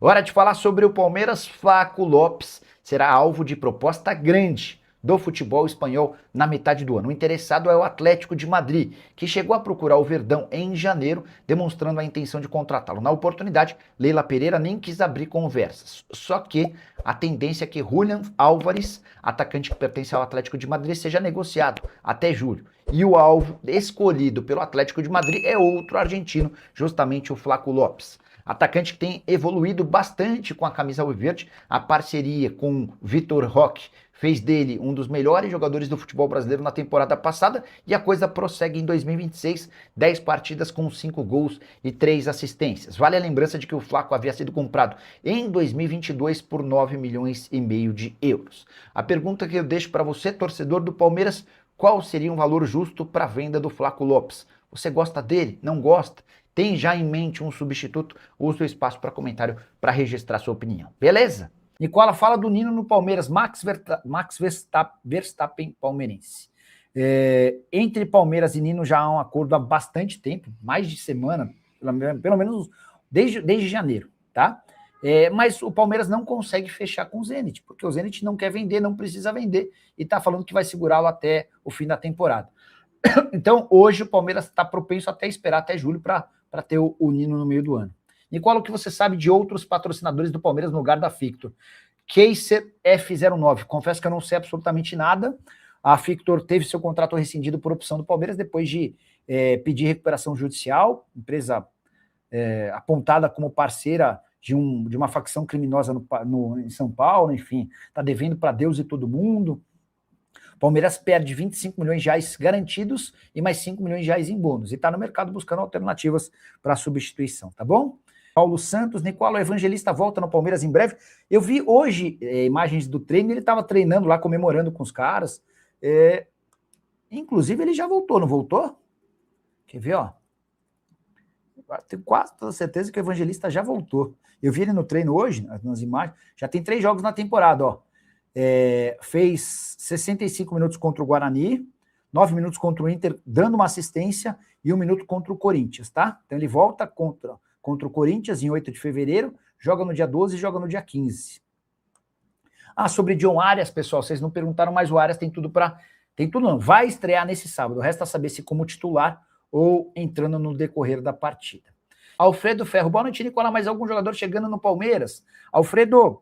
Hora de falar sobre o Palmeiras. Flaco Lopes será alvo de proposta grande do futebol espanhol na metade do ano. O interessado é o Atlético de Madrid, que chegou a procurar o Verdão em janeiro, demonstrando a intenção de contratá-lo. Na oportunidade, Leila Pereira nem quis abrir conversas. Só que a tendência é que Julián Álvares, atacante que pertence ao Atlético de Madrid, seja negociado até julho. E o alvo escolhido pelo Atlético de Madrid é outro argentino, justamente o Flaco Lopes. Atacante que tem evoluído bastante com a camisa alviverde, a parceria com Vitor Roque fez dele um dos melhores jogadores do futebol brasileiro na temporada passada e a coisa prossegue em 2026, 10 partidas com 5 gols e 3 assistências. Vale a lembrança de que o Flaco havia sido comprado em 2022 por 9,5 milhões de euros. A pergunta que eu deixo para você, torcedor do Palmeiras, qual seria um valor justo para a venda do Flaco Lopes? Você gosta dele? Não gosta? Tem já em mente um substituto? Use o espaço para comentário para registrar sua opinião. Beleza? Nicola fala do Nino no Palmeiras, Max Verstappen palmeirense. Entre Palmeiras e Nino já há um acordo há bastante tempo, mais de semana, pelo menos desde janeiro, tá? Mas o Palmeiras não consegue fechar com o Zenit, porque o Zenit não quer vender, não precisa vender, e está falando que vai segurá-lo até o fim da temporada. Então, hoje o Palmeiras está propenso até esperar até julho para ter o Nino no meio do ano. Nicola, o que você sabe de outros patrocinadores do Palmeiras no lugar da Fictor? Caser F09. Confesso que eu não sei absolutamente nada. A Fictor teve seu contrato rescindido por opção do Palmeiras depois de pedir recuperação judicial, empresa apontada como parceira de uma facção criminosa em São Paulo, enfim, está devendo para Deus e todo mundo. O Palmeiras perde 25 milhões de reais garantidos e mais 5 milhões de reais em bônus. E está no mercado buscando alternativas para a substituição, tá bom? Paulo Santos, Nicola, o Evangelista volta no Palmeiras em breve. Eu vi hoje imagens do treino, ele estava treinando lá, comemorando com os caras. Inclusive, ele já voltou, não voltou? Quer ver, ó? Tenho quase toda certeza que o Evangelista já voltou. Eu vi ele no treino hoje, nas imagens. Já tem 3 jogos na temporada, ó. Fez 65 minutos contra o Guarani, 9 minutos contra o Inter, dando uma assistência, e 1 minuto contra o Corinthians, tá? Então ele volta contra o Corinthians em 8 de fevereiro, joga no dia 12 e joga no dia 15. Sobre John Arias, pessoal, vocês não perguntaram, mas o Arias tem tudo não, vai estrear nesse sábado, resta saber se como titular ou entrando no decorrer da partida. Alfredo Ferro, boa noite, Nicola, mais algum jogador chegando no Palmeiras? Alfredo,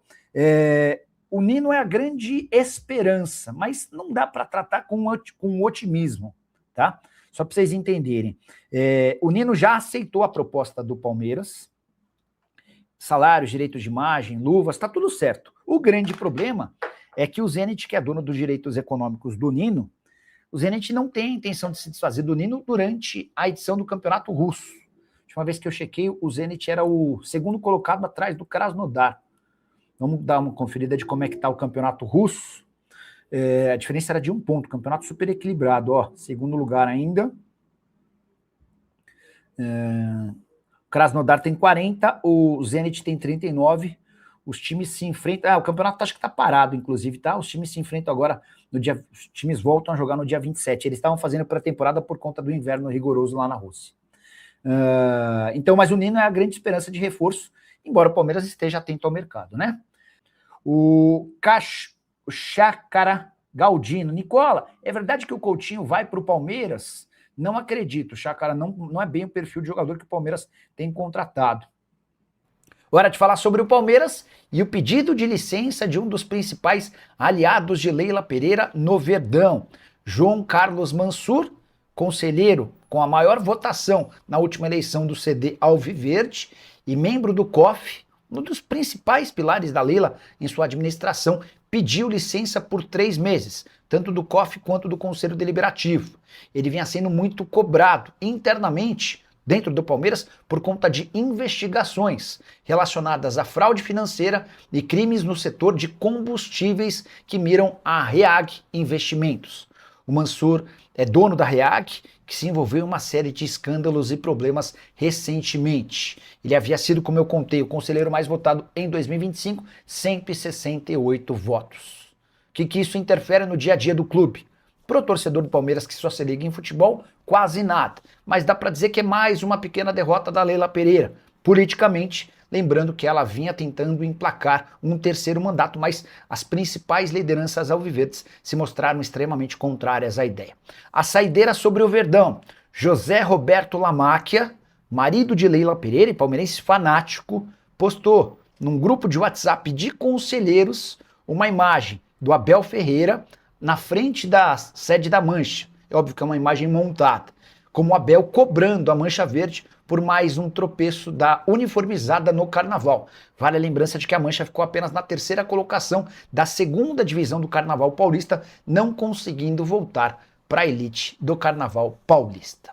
o Nino é a grande esperança, mas não dá para tratar com otimismo, tá? Só para vocês entenderem. O Nino já aceitou a proposta do Palmeiras, salários, direitos de imagem, luvas, tá tudo certo. O grande problema é que o Zenit, que é dono dos direitos econômicos do Nino, o Zenit não tem a intenção de se desfazer do Nino durante a edição do Campeonato Russo. A última vez que eu chequei, o Zenit era o segundo colocado atrás do Krasnodar. Vamos dar uma conferida de como é que está o campeonato russo. A diferença era de 1 ponto, campeonato super equilibrado, ó, segundo lugar ainda. O Krasnodar tem 40, o Zenit tem 39, os times se enfrentam, o campeonato acho que está parado, inclusive, tá? Os times se enfrentam agora, os times voltam a jogar no dia 27, eles estavam fazendo pré-temporada por conta do inverno rigoroso lá na Rússia. Então, mas o Nino é a grande esperança de reforço, embora o Palmeiras esteja atento ao mercado, né? O Chácara Galdino, Nicola, é verdade que o Coutinho vai para o Palmeiras? Não acredito, Chácara não é bem o perfil de jogador que o Palmeiras tem contratado. Hora de falar sobre o Palmeiras e o pedido de licença de um dos principais aliados de Leila Pereira no Verdão, João Carlos Mansur, conselheiro com a maior votação na última eleição do CD Alviverde e membro do COF, um dos principais pilares da Leila em sua administração, pediu licença por 3 meses, tanto do COF quanto do Conselho Deliberativo. Ele vinha sendo muito cobrado internamente dentro do Palmeiras por conta de investigações relacionadas à fraude financeira e crimes no setor de combustíveis que miram a REAG Investimentos. O Mansur é dono da REAG, que se envolveu em uma série de escândalos e problemas recentemente. Ele havia sido, como eu contei, o conselheiro mais votado em 2025, 168 votos. O que isso interfere no dia a dia do clube? Para o torcedor do Palmeiras que só se liga em futebol, quase nada. Mas dá para dizer que é mais uma pequena derrota da Leila Pereira. Politicamente, lembrando que ela vinha tentando emplacar um terceiro mandato, mas as principais lideranças alviverdes se mostraram extremamente contrárias à ideia. A saideira sobre o Verdão: José Roberto Lamáquia, marido de Leila Pereira e palmeirense fanático, postou num grupo de WhatsApp de conselheiros uma imagem do Abel Ferreira na frente da sede da Mancha. É óbvio que é uma imagem montada, como o Abel cobrando a Mancha Verde por mais um tropeço da uniformizada no Carnaval. Vale a lembrança de que a Mancha ficou apenas na terceira colocação da segunda divisão do Carnaval Paulista, não conseguindo voltar para a elite do Carnaval Paulista.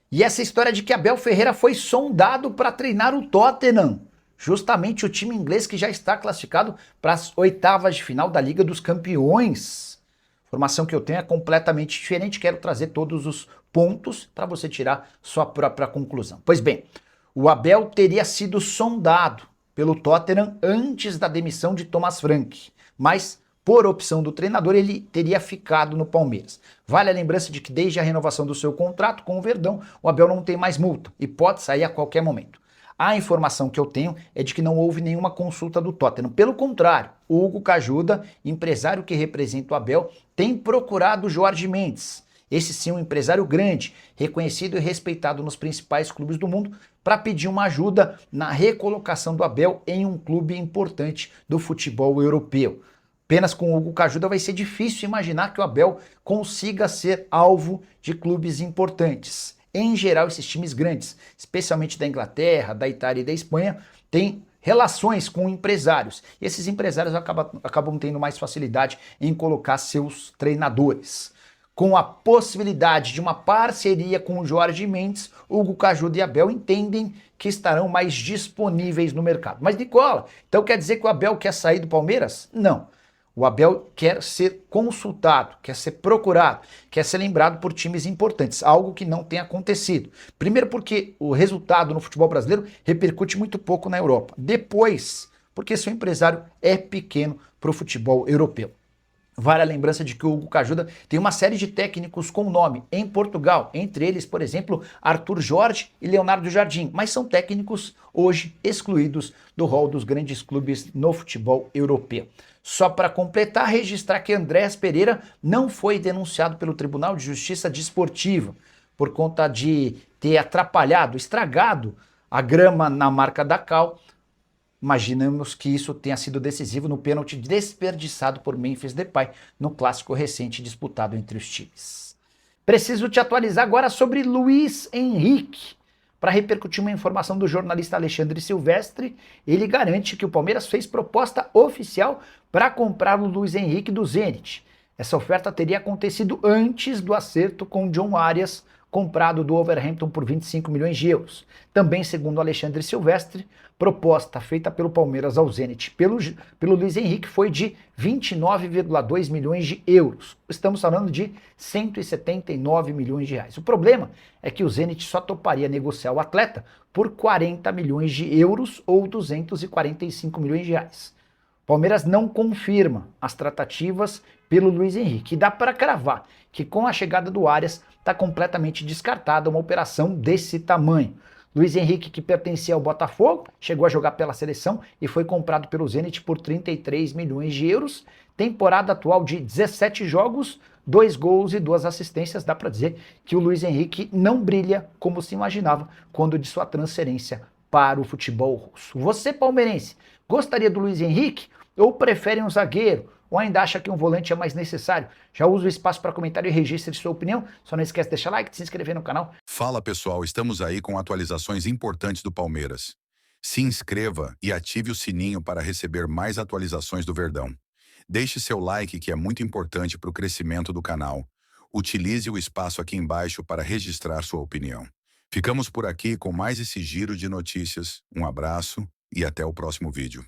E essa história de que Abel Ferreira foi sondado para treinar o Tottenham, justamente o time inglês que já está classificado para as oitavas de final da Liga dos Campeões. Informação que eu tenho é completamente diferente, quero trazer todos os pontos para você tirar sua própria conclusão. Pois bem, o Abel teria sido sondado pelo Tottenham antes da demissão de Thomas Frank, mas por opção do treinador ele teria ficado no Palmeiras. Vale a lembrança de que desde a renovação do seu contrato com o Verdão, o Abel não tem mais multa e pode sair a qualquer momento. A informação que eu tenho é de que não houve nenhuma consulta do Tottenham. Pelo contrário, o Hugo Cajuda, empresário que representa o Abel, tem procurado o Jorge Mendes. Esse sim, um empresário grande, reconhecido e respeitado nos principais clubes do mundo, para pedir uma ajuda na recolocação do Abel em um clube importante do futebol europeu. Apenas com o Hugo Cajuda vai ser difícil imaginar que o Abel consiga ser alvo de clubes importantes. Em geral, esses times grandes, especialmente da Inglaterra, da Itália e da Espanha, têm relações com empresários. E esses empresários acabam tendo mais facilidade em colocar seus treinadores. Com a possibilidade de uma parceria com o Jorge Mendes, Hugo Cajuda e Abel entendem que estarão mais disponíveis no mercado. Mas, Nicola, então quer dizer que o Abel quer sair do Palmeiras? Não. O Abel quer ser consultado, quer ser procurado, quer ser lembrado por times importantes, algo que não tem acontecido. Primeiro porque o resultado no futebol brasileiro repercute muito pouco na Europa. Depois, porque seu empresário é pequeno para o futebol europeu. Vale a lembrança de que o Hugo Cajuda tem uma série de técnicos com nome em Portugal, entre eles, por exemplo, Arthur Jorge e Leonardo Jardim, mas são técnicos hoje excluídos do rol dos grandes clubes no futebol europeu. Só para completar, registrar que Andrés Pereira não foi denunciado pelo Tribunal de Justiça Desportiva por conta de ter atrapalhado, estragado a grama na marca da Cal. Imaginamos que isso tenha sido decisivo no pênalti desperdiçado por Memphis Depay no clássico recente disputado entre os times. Preciso te atualizar agora sobre Luiz Henrique. Para repercutir uma informação do jornalista Alexandre Silvestre, ele garante que o Palmeiras fez proposta oficial para comprar o Luiz Henrique do Zenit. Essa oferta teria acontecido antes do acerto com John Arias, comprado do Wolverhampton por 25 milhões de euros. Também, segundo Alexandre Silvestre, proposta feita pelo Palmeiras ao Zenit pelo Luiz Henrique foi de 29,2 milhões de euros. Estamos falando de 179 milhões de reais. O problema é que o Zenit só toparia negociar o atleta por 40 milhões de euros ou 245 milhões de reais. O Palmeiras não confirma as tratativas pelo Luiz Henrique. E dá para cravar que com a chegada do Arias está completamente descartada uma operação desse tamanho. Luiz Henrique, que pertencia ao Botafogo, chegou a jogar pela seleção e foi comprado pelo Zenit por 33 milhões de euros. Temporada atual de 17 jogos, 2 gols e 2 assistências. Dá para dizer que o Luiz Henrique não brilha como se imaginava quando de sua transferência para o futebol russo. Você, palmeirense, gostaria do Luiz Henrique ou prefere um zagueiro? Ou ainda acha que um volante é mais necessário? Já usa o espaço para comentário e registre sua opinião. Só não esquece de deixar like, de se inscrever no canal. Fala pessoal, estamos aí com atualizações importantes do Palmeiras. Se inscreva e ative o sininho para receber mais atualizações do Verdão. Deixe seu like que é muito importante para o crescimento do canal. Utilize o espaço aqui embaixo para registrar sua opinião. Ficamos por aqui com mais esse giro de notícias. Um abraço e até o próximo vídeo.